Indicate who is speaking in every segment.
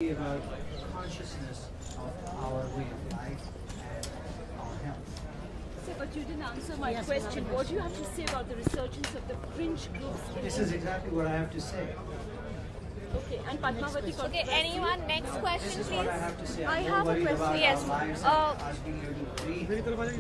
Speaker 1: about consciousness of our way of life and our health.
Speaker 2: So, but you didn't answer my question. What do you have to say about the resurgence of the fringe groups?
Speaker 1: This is exactly what I have to say.
Speaker 2: Okay, and Padmavati.
Speaker 3: Okay, anyone? Next question,
Speaker 1: This is
Speaker 3: please.
Speaker 1: what I have to say.
Speaker 2: I
Speaker 1: I'm
Speaker 2: have
Speaker 1: more
Speaker 2: a
Speaker 1: worried
Speaker 2: question.
Speaker 1: about
Speaker 3: Yes.
Speaker 1: our lives and asking you to breathe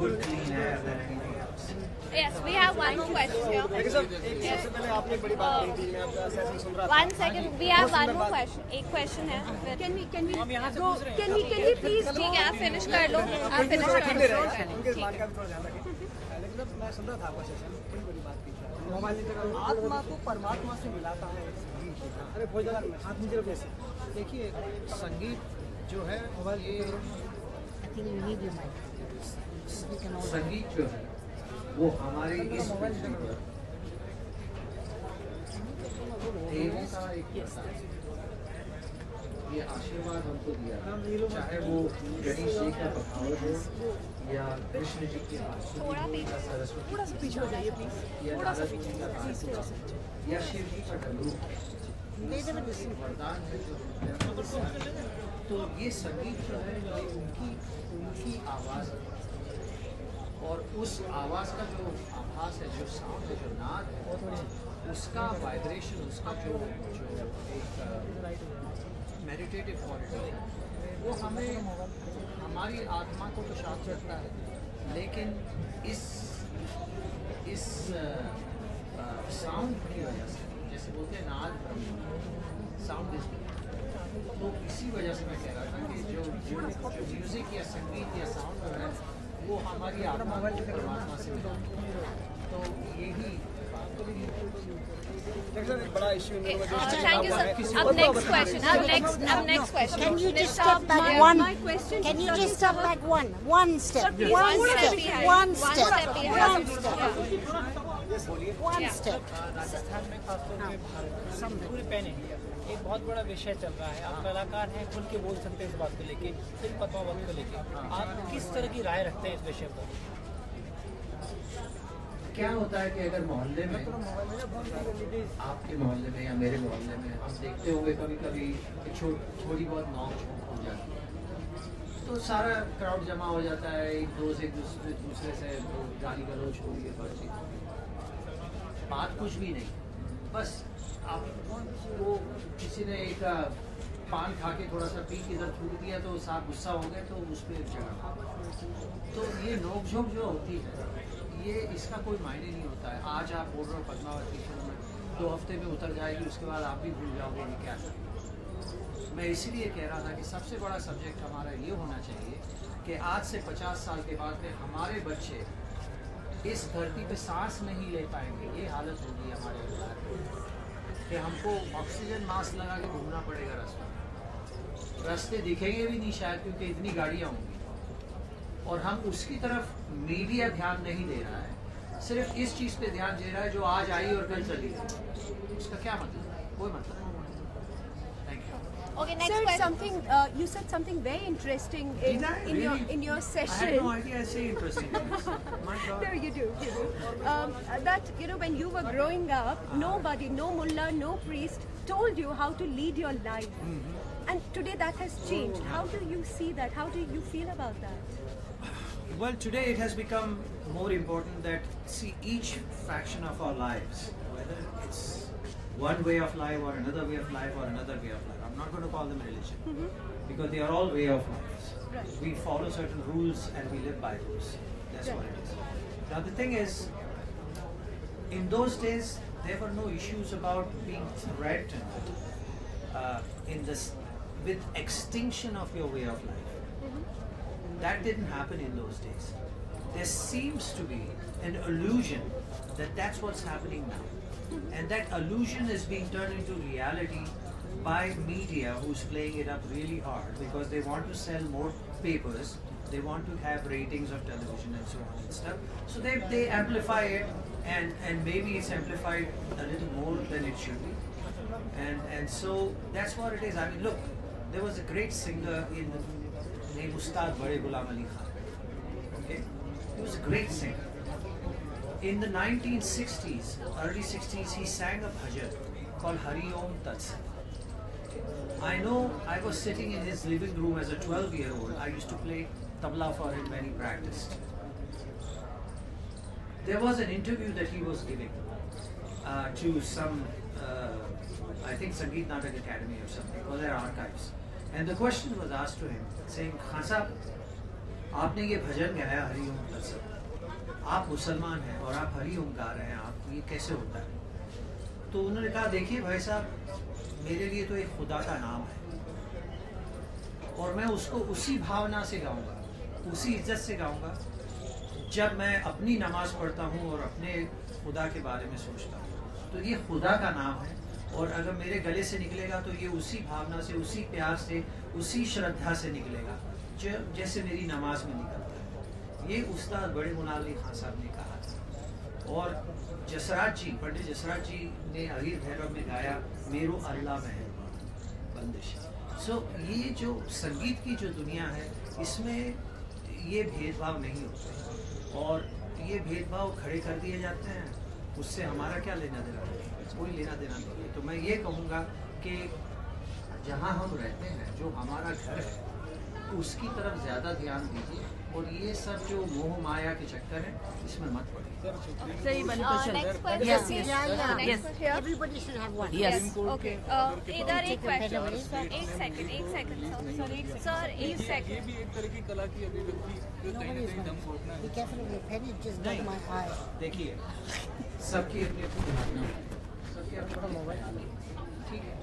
Speaker 1: good, clean air than anything else.
Speaker 3: Yes, we have one more question here. One second, we have one more question. एक question है.
Speaker 2: Can we please
Speaker 3: ठीक है, आप finish कर लो. आप finish कर लो.
Speaker 4: लेकिन मैं सुन रहा था आपका सेशन, बड़ी बड़ी बात की आत्मा को परमात्मा से मिलाता है। अरे बहुत जगह में हाथ नीचे रखो ऐसे।
Speaker 1: देखिए, संगीत जो है ये संगीत जो है वो हमारे इस देवी का एक प्रसाद है। ये आशीर्वाद हमको दिया, चाहे वो गणेश जी का बखावर हो या कृष्ण जी की बांसुरी या सरस्वती
Speaker 2: पीछे हो जाइए प्लीज.
Speaker 1: या राधा जी का बांसुरी या शिव जी का डमरू वरदान है जो तो ये संगीत जो है ये उनकी आवाज़ है और उस आवाज़ का जो आभास है, जो साउंड है, जो नाद है, उसका वाइब्रेशन, उसका जो एक मेडिटेटिव क्वालिटी है वो हमें हमारी आत्मा को तो शांत रखता है, लेकिन इस साउंड की वजह से, जैसे बोलते हैं नाद ब्रह्म, साउंड इज, तो इसी वजह से मैं कह रहा था कि जो म्यूज़िक या संगीत या साउंड जो है वो हमारी आत्मा को परमात्मा से मिला, तो यही
Speaker 4: बड़ा issue
Speaker 3: Thank you, sir. Up next question. Up next question.
Speaker 5: Can you just step back one? Can you just step back one step? One step.
Speaker 6: Rajasthan में खासतौर पे भारत पूरे पैन इंडिया एक बहुत बड़ा विषय चल रहा है। आप कलाकार हैं, खुल के बोल सकते हैं इस बात को लेके, फिल्म पद्मावत को लेके आप किस तरह की राय रखते हैं इस विषय पर?
Speaker 1: क्या होता है कि अगर मोहल्ले में, आपके मोहल्ले में या मेरे मोहल्ले में हम देखते होंगे कभी कभी थोड़ी बहुत नोक झोंक हो जाती है, तो सारा क्राउड जमा हो जाता है, एक दूसरे से गाली गलौज हो रही है, बात कुछ भी नहीं, बस आपको किसी ने एक पान खा के थोड़ा सा पी इधर थूक दिया तो साफ गुस्सा हो गए तो उस पर जगह, तो ये नोक झोंक जो होती है ये इसका कोई मायने नहीं होता है। आज आप बोल रहे हो पद्मावती फिल्म में 2 हफ्ते में उतर जाएगी, उसके बाद आप भी भूल जाओगे ये क्या है। मैं इसीलिए कह रहा था कि सबसे बड़ा सब्जेक्ट हमारा ये होना चाहिए कि आज से 50 साल के बाद में हमारे बच्चे इस धरती पे सांस नहीं ले पाएंगे, ये हालत होगी हमारे कि हमको ऑक्सीजन मास्क लगा के घूमना पड़ेगा, रास्ते दिखेंगे भी नहीं शायद, क्योंकि इतनी गाड़ियाँ होंगी और हम उसकी तरफ मीडिया ध्यान नहीं दे रहा है, सिर्फ इस चीज़ पे ध्यान दे रहा है जो आज आई और कल चली गई। उसका क्या मतलब है? कोई मतलब नहीं। Thank you.
Speaker 3: Okay, next
Speaker 2: Sir,
Speaker 3: question.
Speaker 2: you said something very interesting in your session.
Speaker 1: I had no idea I say interesting things. My God.
Speaker 2: No, you do. That when you were growing up, nobody, no mullah, no priest, told you how to lead your life, and today that has changed. How do you see that? How do you feel about that?
Speaker 1: Well, today it has become more important that, see, each fraction of our lives, whether it's one way of life or another way of life or another way of life, I'm not going to call them religion, because they are all way of lives.
Speaker 2: Right.
Speaker 1: We follow certain rules and we live by those. That's what it is. Now the thing is, in those days there were no issues about being threatened with extinction of your way of life. That didn't happen in those days. There seems to be an illusion that that's what's happening now, and that illusion is being turned into reality by media, who's playing it up really hard because they want to sell more papers, they want to have ratings of television and so on and stuff. So they amplify it, and maybe it's amplified a little more than it should be, and so that's what it is. I mean, look, there was a great singer in the name Ustad Zakir Hussain. Okay, he was a great singer. In the 1960s, early 60s, he sang a bhajan called Hari Om Tat Sat. I know I was sitting in his living room as a 12-year-old. I used to play tabla for him when he practiced. There was an interview that he was giving to some, I think Sangeet Natak Academy or something, or their archives. And the question was asked to him, saying, Khan Sahab, आपने ये भजन गाया हरि ओम तत्सत, आप मुसलमान हैं और आप हरि ओम गा रहे हैं, आप ये कैसे होता है? तो उन्होंने कहा, देखिए भाई साहब, मेरे लिए तो एक खुदा का नाम है और मैं उसको उसी भावना से गाऊंगा, उसी इज्जत से गाऊंगा जब मैं अपनी नमाज पढ़ता हूँ और अपने खुदा के बारे में सोचता हूँ। तो ये खुदा का नाम है और अगर मेरे गले से निकलेगा तो ये उसी भावना से, उसी प्यार से, उसी श्रद्धा से निकलेगा जैसे मेरी नमाज में निकलता है। ये उस्ताद बड़े मुनाली खान साहब ने कहा था। और जसराज जी, पंडित जसराज जी ने अगीर भैरव में गाया मेरो अल्लाह मेहरबान बंदिश। सो ये जो संगीत की जो दुनिया है, इसमें ये भेदभाव नहीं होते और ये भेदभाव खड़े कर दिए जाते हैं, उससे हमारा क्या लेना देना? कोई लेना देना नहीं है। तो मैं ये कहूँगा कि जहाँ हम रहते हैं, जो हमारा घर है, उसकी तरफ ज़्यादा ध्यान दीजिए और ये सब जो मोह माया के चक्कर है, इसमें मत पड़िए।
Speaker 3: Next question.
Speaker 5: Yes,
Speaker 3: please.
Speaker 5: yeah.
Speaker 3: Next here.
Speaker 5: Everybody should have one.
Speaker 3: Yes. Okay. इधर एक question. एक second. Sir, एक second.
Speaker 7: भी एक तरह की कला की अभिव्यक्ति जो कहीं ना कहीं दम घोटना है।
Speaker 5: Be careful of your pen, it just got my eye.
Speaker 1: देखिए, सबकी अपनी अपनी भावना है, सबके अपना मोबाइल, ठीक है,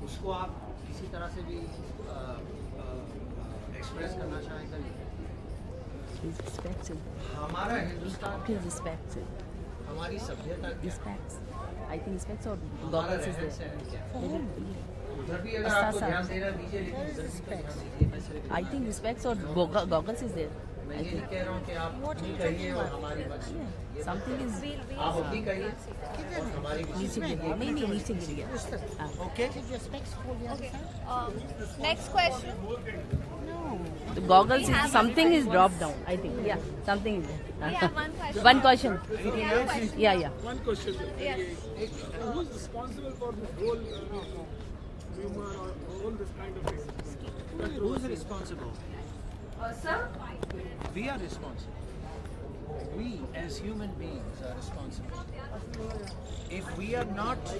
Speaker 1: उसको आप किसी तरह से भी एक्सप्रेस करना चाहें करिए।
Speaker 8: He's respected.
Speaker 1: हमारा हिंदुस्तान,
Speaker 8: He's respected.
Speaker 1: हमारी सभ्यता क्या है?
Speaker 8: Respects. I think respects or
Speaker 1: हमारा
Speaker 8: goggles is
Speaker 1: रहन
Speaker 8: there.
Speaker 1: सहन क्या है?
Speaker 8: Maybe-
Speaker 1: उधर भी अगर आपको ध्यान देना दीजिए, लेकिन इधर भी तो ध्यान दीजिए। मैं सिर्फ
Speaker 8: I think respects or goggles is there.
Speaker 1: मैं ये नहीं कह रहा हूँ कि आप अपनी कहिए और हमारी मत सुनिए।
Speaker 8: Something is
Speaker 1: आप अपनी कहिए और हमारी भी
Speaker 8: नीचे गिर गया. नहीं नीचे गिर गया. हाँ.
Speaker 1: Okay.
Speaker 5: Did your specs fall the other side?
Speaker 3: Next question.
Speaker 8: The goggles is something is dropped down. I think. Yeah. Something is there.
Speaker 3: We have one question.
Speaker 8: One question.
Speaker 3: We have a question.
Speaker 8: Yeah.
Speaker 7: One question.
Speaker 3: Yes.
Speaker 7: Who is responsible for this whole humor or all this kind of thing?
Speaker 1: Who is responsible?
Speaker 2: Sir?
Speaker 1: We are responsible. We as human beings are responsible. If we are not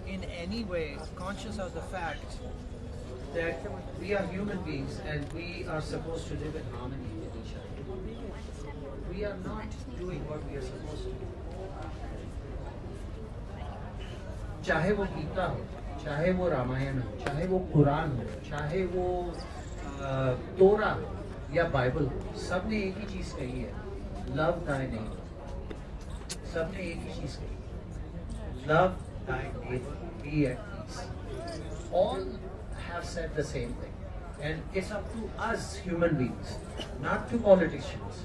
Speaker 1: in any way conscious of the fact that we are human beings and we are supposed to live in harmony with each other, we are not doing what we are supposed to do. चाहे वो गीता हो, चाहे वो रामायण हो, चाहे वो कुरान हो, चाहे वो तोरा हो या बाइबल हो, सब ने एक ही चीज कही है, लव दाई नेबर। सब ने एक ही चीज कही, love thy neighbour, be at peace. All have said the same thing, and it's up to us human beings, not to politicians,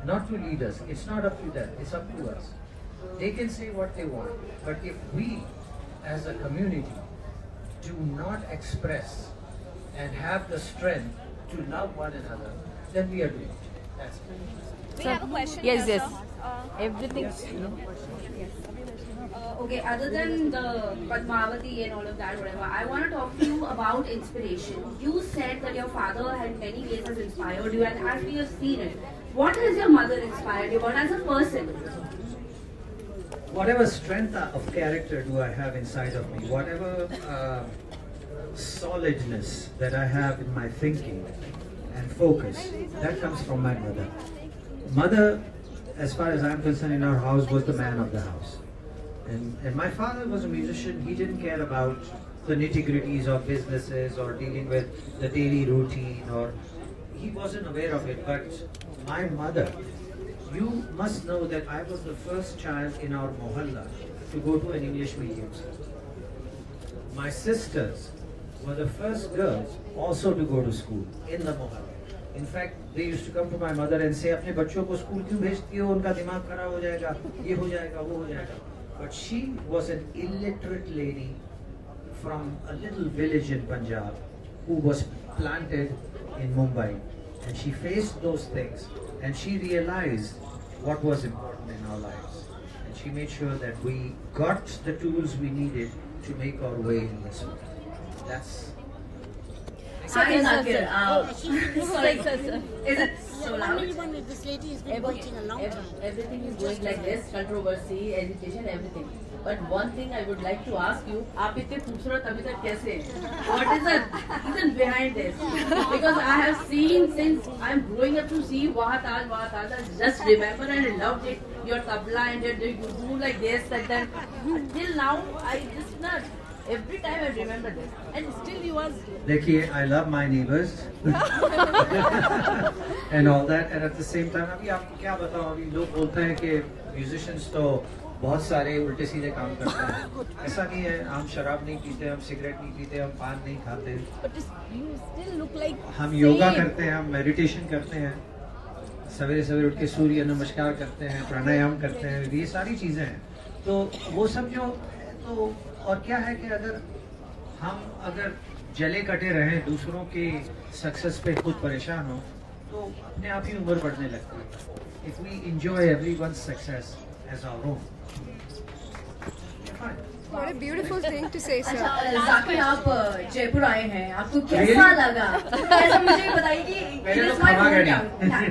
Speaker 1: not to leaders. It's not up to them, it's up to us. They can say what they want, but if we as a community do not express and have the strength to love one another, then we are doing it. That's it.
Speaker 3: We have a question.
Speaker 8: Yes.
Speaker 3: here,
Speaker 8: Yes.
Speaker 3: sir.
Speaker 8: Everything.
Speaker 9: Okay, other than the Padmavati and all of that, whatever, I want to talk to you about inspiration. You said that your father in many ways has inspired you, and as we have seen it, what has your mother inspired you about as a person?
Speaker 1: Whatever strength of character do I have inside of me, whatever solidness that I have in my thinking and focus, that comes from my mother. Mother, as far as I'm concerned, in our house was the man of the house. And my father was a musician. He didn't care about the nitty-gritties of businesses or dealing with the daily routine, or he wasn't aware of it. But my mother, you must know that I was the first child in our mohalla to go to an English medium school. My sisters were the first girls also to go to school in the mohalla. In fact, they used to come to my mother and say, अपने बच्चों को school क्यों भेजती हो? उनका दिमाग खराब हो जाएगा, ये हो जाएगा, वो हो जाएगा. But she was an illiterate lady from a little village in Punjab who was planted in Mumbai, and she faced those things and she realized what was important in our lives, and she made sure that we got the tools we needed to make our way in this world. that's.
Speaker 9: Hi, Zakir. Sorry.
Speaker 8: Sir.
Speaker 9: Is it so loud?
Speaker 5: This lady has been waiting a long time.
Speaker 8: Everything is going like this, controversy, agitation, everything. But one thing I would like to ask you, आप इतने खूबसूरत अभी तक कैसे हैं? What is the reason behind this? Because I have seen since I'm growing up to see Wahat Aaj. I just remember and I loved it. Your tabla and you do like this and then. Till now, I just not. Every time I remember this. And still you are.
Speaker 1: देखिए, I love my neighbors and all that, and at the same time, अभी आपको क्या बताऊँ, अभी लोग बोलते हैं कि musicians तो बहुत सारे उल्टे सीधे काम करते हैं. ऐसा नहीं है, हम शराब नहीं पीते, हम सिगरेट नहीं पीते, हम पान नहीं खाते.
Speaker 8: But you still look like.
Speaker 1: हम योगा करते हैं, हम मेडिटेशन करते हैं, सवेरे सवेरे उठ के सूर्य नमस्कार करते हैं, प्राणायाम करते हैं, ये सारी चीज़ें हैं. तो वो सब जो तो और क्या है कि अगर जले कटे रहें, दूसरों के सक्सेस पे खुद परेशान हो, तो अपने आप ही उम्र बढ़ने लगती है. If we enjoy everyone's success as our own.
Speaker 2: What a beautiful thing to say, sir.
Speaker 9: Zakir, आप जयपुर आए हैं, आपको कैसा लगा? ऐसा मुझे बताइए कि it is my hometown.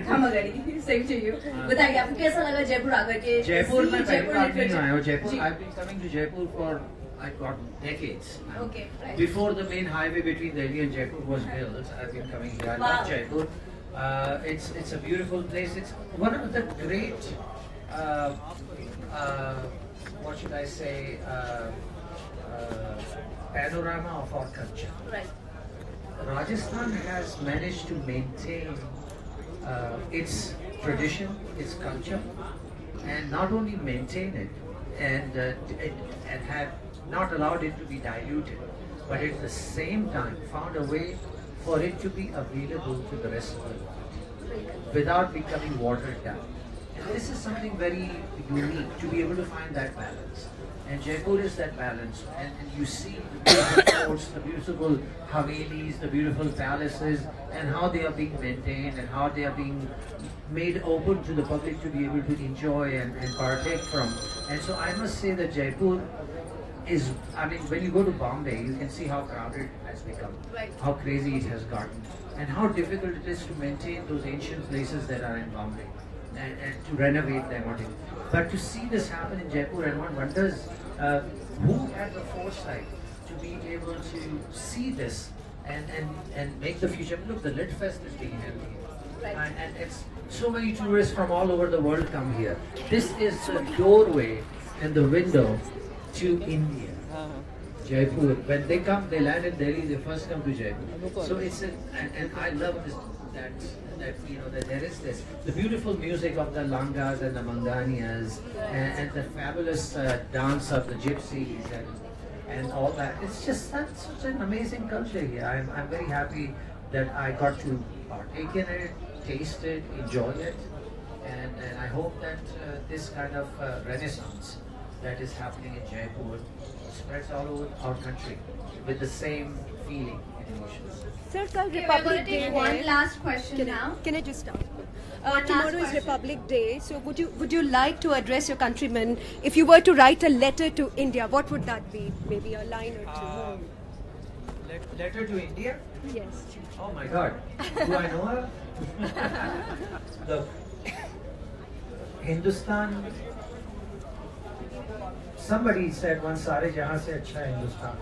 Speaker 9: खमागड़ी, same to you. बताइए आपको कैसा लगा जयपुर आकर के?
Speaker 1: जयपुर में पहली बार नहीं आया हूँ. Jaipur, I've been coming to Jaipur for decades.
Speaker 9: Okay, right.
Speaker 1: Before the main highway between Delhi and Jaipur was built, I've been coming here. I love Jaipur. It's a beautiful place. It's one of the great, what should I say, panorama of our culture.
Speaker 9: Right.
Speaker 1: Rajasthan has managed to maintain its tradition, its culture, and not only maintain it, and have not allowed it to be diluted, but at the same time found a way for it to be available to the rest of the world without becoming watered down. And this is something very unique, to be able to find that balance. And Jaipur is that balance. And you see the beautiful forts, the beautiful havelis, the beautiful palaces, and how they are being maintained and how they are being made open to the public to be able to enjoy and partake from. And so I must say that Jaipur is, I mean, when you go to Bombay, you can see how crowded it has become, how crazy it has gotten, and how difficult it is to maintain those ancient places that are in Bombay and to renovate them. But to see this happen in Jaipur, and one wonders who had the foresight to be able to see this and make the future. Look, the Lit Fest is being held here, and it's so many tourists from all over the world come here. This is the doorway and the window to India. Jaipur. When they come, they land in Delhi. They first come to Jaipur. So it's and I love this that you know that there is this the beautiful music of the langas and the manganias and the fabulous dance of the gypsies and all that. It's just such an amazing culture here. I'm very happy that I got to partake in it, taste it, enjoy it, and I hope that this kind of renaissance that is happening in Jaipur spreads all over our country with the same feeling and emotions.
Speaker 2: Sir, kal
Speaker 3: Okay, we're
Speaker 2: Republic
Speaker 3: going to
Speaker 2: Day
Speaker 3: take one
Speaker 2: hai.
Speaker 3: last question now.
Speaker 2: Can I just start?
Speaker 3: last
Speaker 2: Tomorrow is
Speaker 3: question.
Speaker 2: Republic Day, so would you like to address your countrymen? If you were to write a letter to India, what would that be? Maybe a line or two.
Speaker 1: Letter to India?
Speaker 2: Yes.
Speaker 1: Oh my God. Do I know her? Look, Hindustan. Somebody said once, सारे जहां से अच्छा है हिंदुस्तान.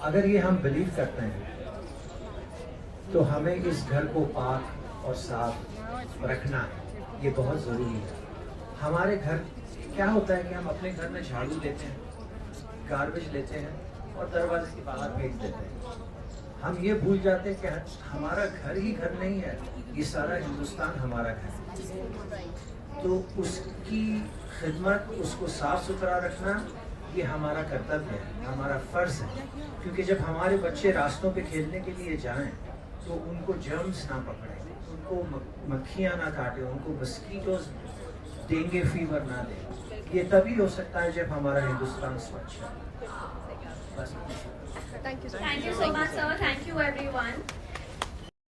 Speaker 1: अगर ये हम believe करते हैं तो हमें इस घर को पाक और साफ रखना है. ये बहुत ज़रूरी है. हमारे घर क्या होता है कि हम अपने घर में झाड़ू लेते हैं, गार्बेज लेते हैं और दरवाजे के बाहर फेंक देते हैं. हम ये भूल जाते हैं कि हमारा घर ही घर नहीं है, ये सारा हिंदुस्तान हमारा घर है. तो उसकी खिदमत, उसको साफ सुथरा रखना, ये हमारा कर्तव्य है, हमारा फर्ज है. क्योंकि जब हमारे बच्चे रास्तों पे खेलने के लिए जाएं तो उनको जर्म्स ना पकड़े, उनको मक्खियाँ ना काटे, उनको मस्कीटोज डेंगू फीवर ना दे. ये तभी हो सकता है जब हमारा हिंदुस्तान स्वच्छ है. बस.
Speaker 2: Thank you so much.
Speaker 3: Thank you so much, sir. Thank you, everyone.